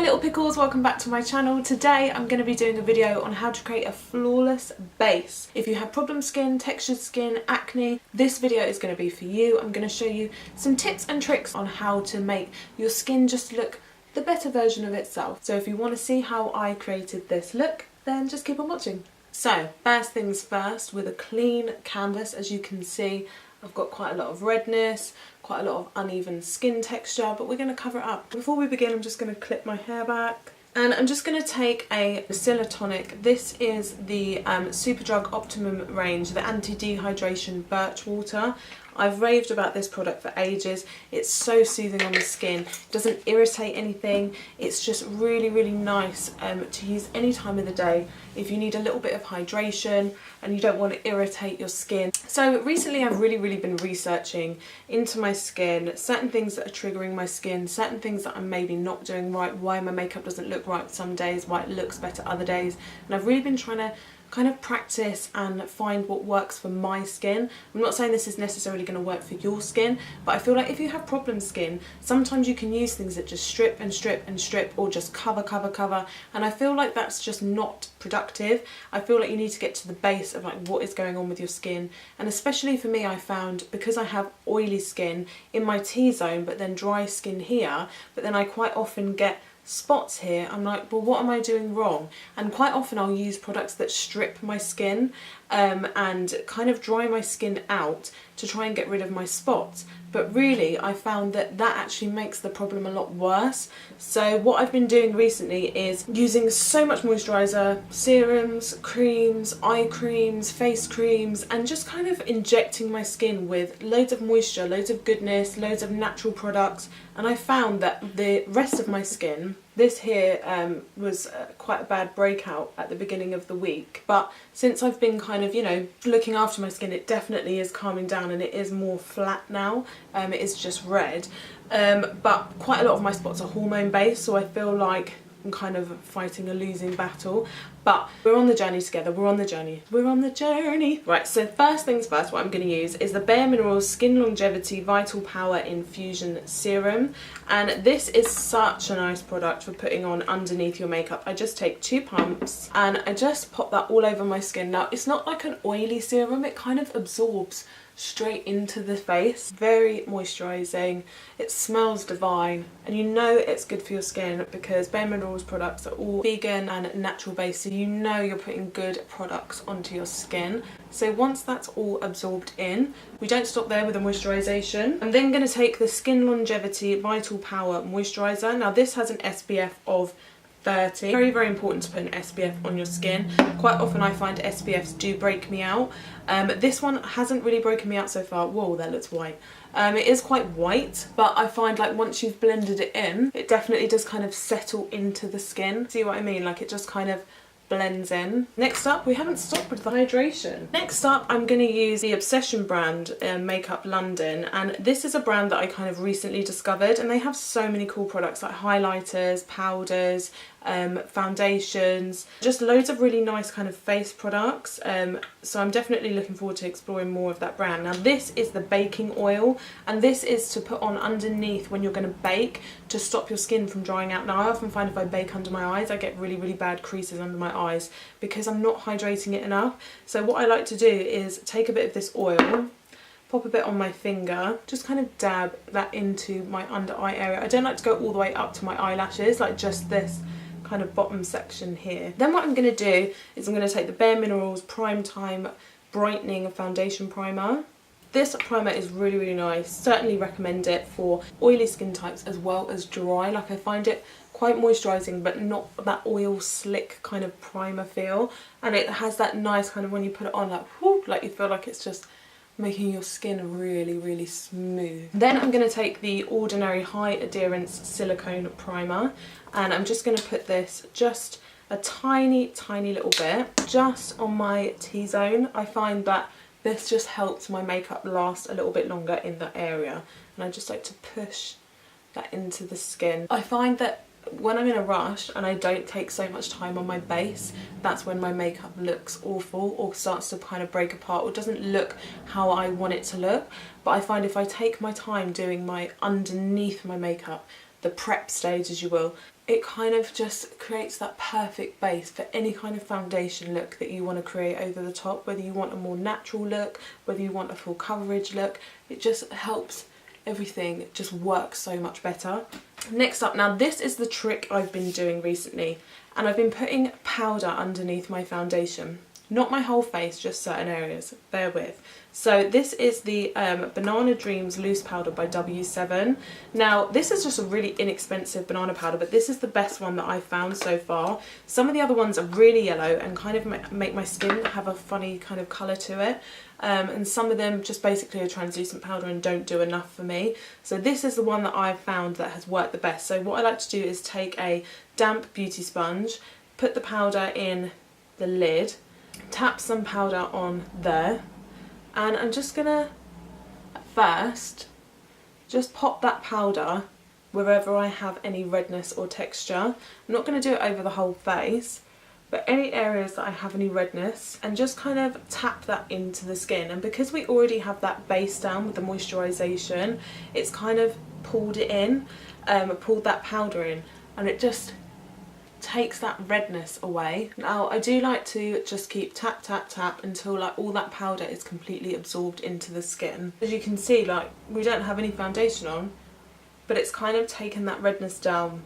little pickles, welcome back to my channel. Today I'm going to be doing a video on how to create a flawless base. If you have problem skin, textured skin, acne, this video is going to be for you. I'm going to show you some tips and tricks on how to make your skin just look the better version of itself. So if you want to see how I created this look, then just keep on watching. So first things first, with a clean canvas, as you can see, I've got quite a lot of redness, quite a lot of uneven skin texture, but we're going to cover it up. Before we begin, I'm just going to clip my hair back. And I'm just going to take a Bacilla tonic. This is the Superdrug Optimum range, the anti-dehydration birch water. I've raved about this product for ages. It's so soothing on the skin. It doesn't irritate anything. It's just really, really nice to use any time of the day if you need a little bit of hydration and you don't want to irritate your skin. So recently I've really been researching into my skin, certain things that are triggering my skin, certain things that I'm maybe not doing right, why my makeup doesn't look right some days, why it looks better other days. And I've really been trying to kind of practice and find what works for my skin. I'm not saying this is necessarily going to work for your skin, but I feel like if you have problem skin, sometimes you can use things that just strip and strip and strip, or just cover, and I feel like that's just not productive. I feel like you need to get to the base of like what is going on with your skin, and especially for me, I found because I have oily skin in my T-zone but then dry skin here, but then I quite often get spots here. I'm like, well, what am I doing wrong? And quite often I'll use products that strip my skin and kind of dry my skin out to try and get rid of my spots, but really I found that that actually makes the problem a lot worse. So what I've been doing recently is using so much moisturiser, serums, creams, eye creams, face creams, and just kind of injecting my skin with loads of moisture, loads of goodness, loads of natural products. And I found that the rest of my skin, this here was quite a bad breakout at the beginning of the week, but since I've been kind of, you know, looking after my skin, it definitely is calming down and it is more flat now. It is just red, but quite a lot of my spots are hormone based, so I feel like I'm kind of fighting a losing battle, but we're on the journey together. We're on the journey. Right, so first things first, what I'm going to use is the Bare Minerals Skin Longevity Vital Power Infusion Serum, and this is such a nice product for putting on underneath your makeup. I just take 2 pumps and I just pop that all over my skin. Now, it's not like an oily serum, it kind of absorbs straight into the face. Very moisturising, it smells divine, and you know it's good for your skin because Bare Minerals products are all vegan and natural based, so you know you're putting good products onto your skin. So once that's all absorbed in, we don't stop there with the moisturisation. I'm then going to take the Skin Longevity Vital Power Moisturiser. Now this has an SPF of 30. Very important to put an SPF on your skin. Quite often I find SPFs do break me out. This one hasn't really broken me out so far. Whoa, that looks white. It is quite white, but I find like once you've blended it in, it definitely does kind of settle into the skin. See what I mean? Like it just kind of blends in. Next up, we haven't stopped with the hydration. Next up, I'm going to use the Obsession brand, Makeup London, and this is a brand that I kind of recently discovered, and they have so many cool products like highlighters, powders, foundations, just loads of really nice kind of face products. So I'm definitely looking forward to exploring more of that brand. Now this is the baking oil, and this is to put on underneath when you're going to bake to stop your skin from drying out. Now I often find if I bake under my eyes, I get really bad creases under my eyes because I'm not hydrating it enough. So what I like to do is take a bit of this oil, pop a bit on my finger, just kind of dab that into my under eye area. I don't like to go all the way up to my eyelashes, like just this kind of bottom section here. Then what I'm going to do is I'm going to take the Bare Minerals Prime Time Brightening Foundation Primer. This primer is really nice. Certainly recommend it for oily skin types as well as dry. Like I find it quite moisturising but not that oil slick kind of primer feel, and it has that nice kind of, when you put it on, like whoop, like you feel like it's just making your skin really smooth. Then I'm going to take the Ordinary High Adherence Silicone Primer, and I'm just going to put this just a tiny little bit just on my T-zone. I find that this just helps my makeup last a little bit longer in that area, and I just like to push that into the skin. I find that when I'm in a rush and I don't take so much time on my base, that's when my makeup looks awful or starts to kind of break apart or doesn't look how I want it to look. But I find if I take my time doing my underneath my makeup, the prep stage as you will, it kind of just creates that perfect base for any kind of foundation look that you want to create over the top, whether you want a more natural look, whether you want a full coverage look. It just helps everything just work so much better. Next up, now this is the trick I've been doing recently, and I've been putting powder underneath my foundation. Not my whole face, just certain areas, bear with. So this is the Banana Dreams Loose Powder by W7. Now this is just a really inexpensive banana powder, but this is the best one that I've found so far. Some of the other ones are really yellow and kind of make my skin have a funny kind of colour to it. And some of them just basically are translucent powder and don't do enough for me. So this is the one that I've found that has worked the best. So what I like to do is take a damp beauty sponge, put the powder in the lid, tap some powder on there, and I'm just gonna first just pop that powder wherever I have any redness or texture. I'm not going to do it over the whole face, but any areas that I have any redness, and just kind of tap that into the skin. And because we already have that base down with the moisturisation, it's kind of pulled it in, pulled that powder in, and it just takes that redness away. Now I do like to just keep tap tap tap until like all that powder is completely absorbed into the skin. As you can see, like, we don't have any foundation on, but it's kind of taken that redness down,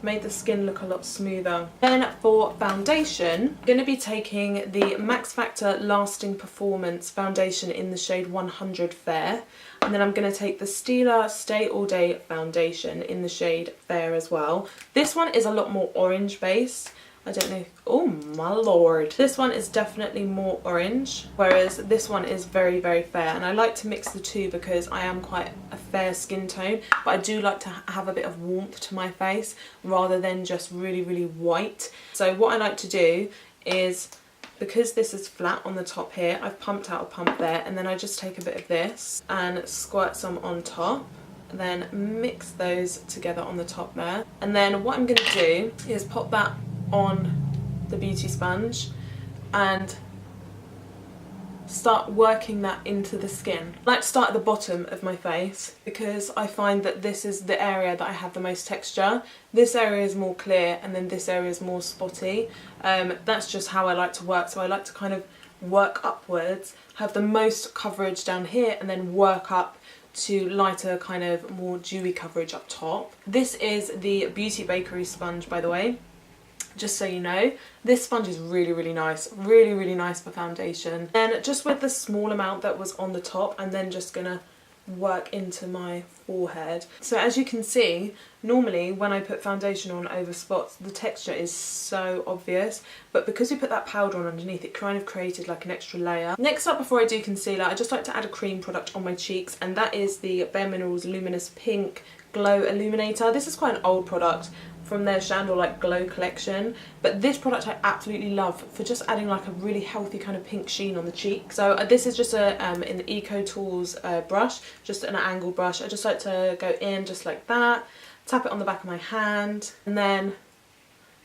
made the skin look a lot smoother. Then for foundation, I'm going to be taking the Max Factor Lasting Performance foundation in the shade 100 Fair, and then I'm going to take the Stila Stay All Day foundation in the shade Fair as well. This one is a lot more orange base. I don't know, oh my lord. This one is definitely more orange, whereas this one is very, very fair. And I like to mix the two because I am quite a fair skin tone, but I do like to have a bit of warmth to my face rather than just really, really white. So what I like to do is, because this is flat on the top here, I've pumped out a pump there, and then I just take a bit of this and squirt some on top, and then mix those together on the top there. And then what I'm going to do is pop that on the beauty sponge and start working that into the skin. I like to start at the bottom of my face because I find that this is the area that I have the most texture. This area is more clear and then this area is more spotty. That's just how I like to work, so I like to kind of work upwards, have the most coverage down here, and then work up to lighter, kind of more dewy coverage up top. This is the Beauty Bakery sponge, by the way, just so you know. This sponge is really, really nice, really, really nice for foundation. And just with the small amount that was on the top, I'm then just gonna work into my forehead. So as you can see, normally when I put foundation on over spots, the texture is so obvious, but because we put that powder on underneath, it kind of created like an extra layer. Next up, before I do concealer, I just like to add a cream product on my cheeks, and that is the Bare Minerals Luminous Pink Glow Illuminator. This is quite an old product from their Chandel like Glow collection, but this product I absolutely love for just adding like a really healthy kind of pink sheen on the cheek. So this is just an Eco Tools brush, just an angle brush. I just like to go in just like that, tap it on the back of my hand, and then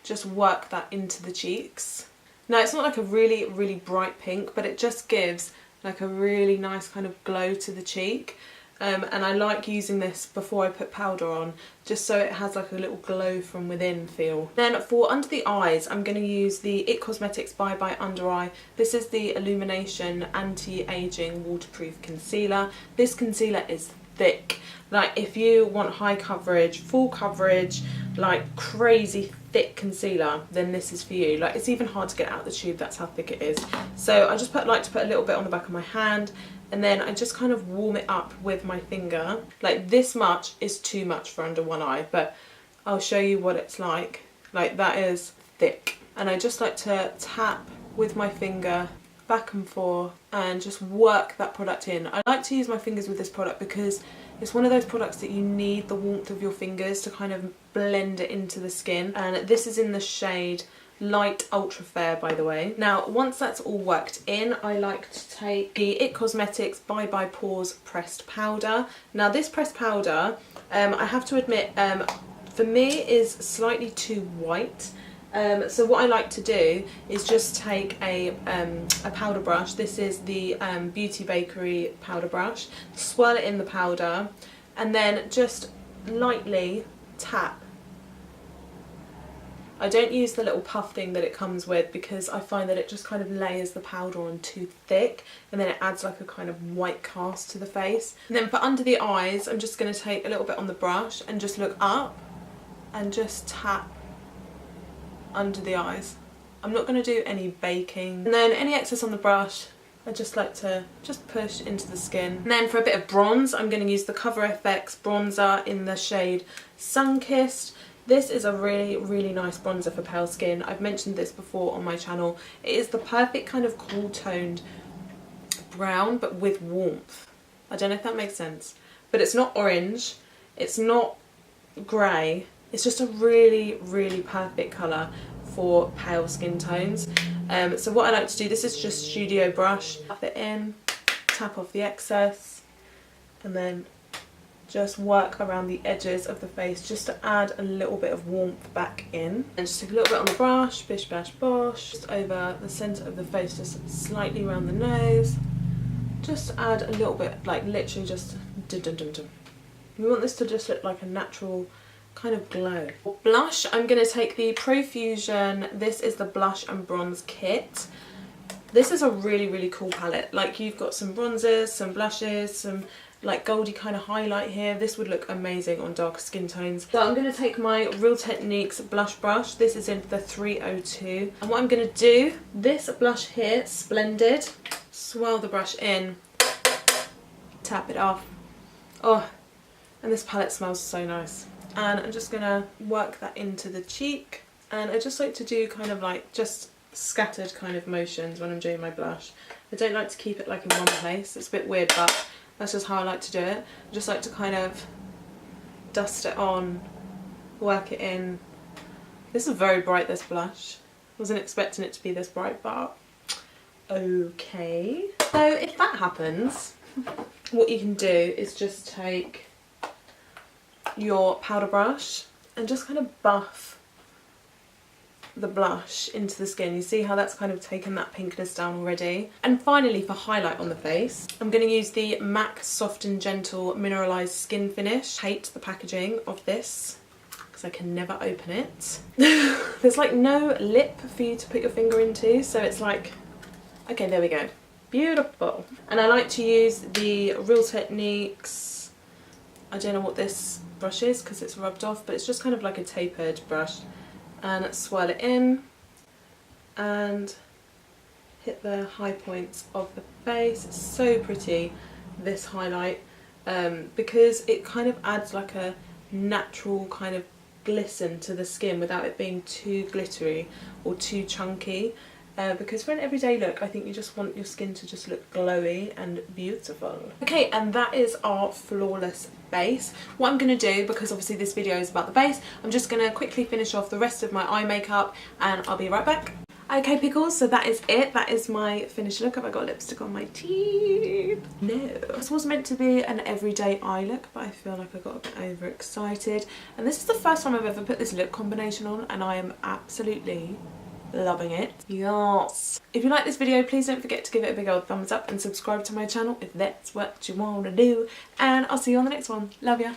just work that into the cheeks. Now it's not like a really, really bright pink, but it just gives like a really nice kind of glow to the cheek. And I like using this before I put powder on, just so it has like a little glow from within feel. Then for under the eyes, I'm going to use the IT Cosmetics Bye Bye Under Eye. This is the Illumination Anti-Aging Waterproof Concealer. This concealer is thick. Like if you want high coverage, full coverage, like crazy thick concealer, then this is for you. Like it's even hard to get out the tube, that's how thick it is. So I just like to put a little bit on the back of my hand, and then I just kind of warm it up with my finger. Like this much is too much for under one eye, but I'll show you what it's like. Like that is thick. And I just like to tap with my finger back and forth and just work that product in. I like to use my fingers with this product because it's one of those products that you need the warmth of your fingers to kind of blend it into the skin. And this is in the shade Light Ultra Fair, by the way. Now once that's all worked in, I like to take the IT Cosmetics Bye Bye Pores pressed powder. Now this pressed powder, I have to admit, for me is slightly too white. So what I like to do is just take a powder brush. This is the Beauty Bakery powder brush. Swirl it in the powder and then just lightly tap I don't use the little puff thing that it comes with because I find that it just kind of layers the powder on too thick and then it adds like a kind of white cast to the face. And then for under the eyes, I'm just going to take a little bit on the brush and just look up and just tap under the eyes. I'm not going to do any baking. And then any excess on the brush, I just like to just push into the skin. And then for a bit of bronze, I'm going to use the Coverup bronzer in the shade Sunkissed. This is a really nice bronzer for pale skin. I've mentioned this before on my channel. It is the perfect kind of cool toned brown but with warmth. I don't know if that makes sense. But it's not orange, it's not grey. It's just a really perfect colour for pale skin tones. So what I like to do, this is just Studio Brush. Tap it in, tap off the excess, and then just work around the edges of the face just to add a little bit of warmth back in. And just take a little bit on the brush, bish bash bosh, just over the centre of the face, just slightly around the nose. Just add a little bit, like literally just dum dum dum dum. We want this to just look like a natural kind of glow. For blush, I'm going to take the Profusion. This is the blush and bronze kit. This is a really cool palette. Like, you've got some bronzers, some blushes, some like goldy kind of highlight here. This would look amazing on darker skin tones. So I'm going to take my Real Techniques blush brush. This is in the 302. And what I'm going to do, this blush here, Splendid, swirl the brush in, tap it off. Oh, and this palette smells so nice. And I'm just going to work that into the cheek. And I just like to do kind of like just scattered kind of motions when I'm doing my blush. I don't like to keep it like in one place. It's a bit weird, but that's just how I like to do it. I just like to kind of dust it on, work it in. This is very bright, this blush. Wasn't expecting it to be this bright, but okay. So if that happens, what you can do is just take your powder brush and just kind of buff the blush into the skin. You see how that's kind of taken that pinkness down already. And finally, for highlight on the face, I'm going to use the MAC Soft and Gentle Mineralized Skin Finish. I hate the packaging of this because I can never open it. There's like no lip for you to put your finger into, so it's like, okay, there we go. Beautiful. And I like to use the Real Techniques, I don't know what this brush is because it's rubbed off, but it's just kind of like a tapered brush. And swirl it in and hit the high points of the face. It's so pretty, this highlight, because it kind of adds like a natural kind of glisten to the skin without it being too glittery or too chunky. Because for an everyday look, I think you just want your skin to just look glowy and beautiful. Okay, and that is our flawless base. What I'm going to do, because obviously this video is about the base, I'm just going to quickly finish off the rest of my eye makeup and I'll be right back. Okay, Pickles, so that is it. That is my finished look. Have I got lipstick on my teeth? No. This was meant to be an everyday eye look, but I feel like I got a bit overexcited. And this is the first time I've ever put this lip combination on and I am absolutely loving it. Yes. If you like this video, please don't forget to give it a big old thumbs up and subscribe to my channel if that's what you want to do. And I'll see you on the next one. Love ya.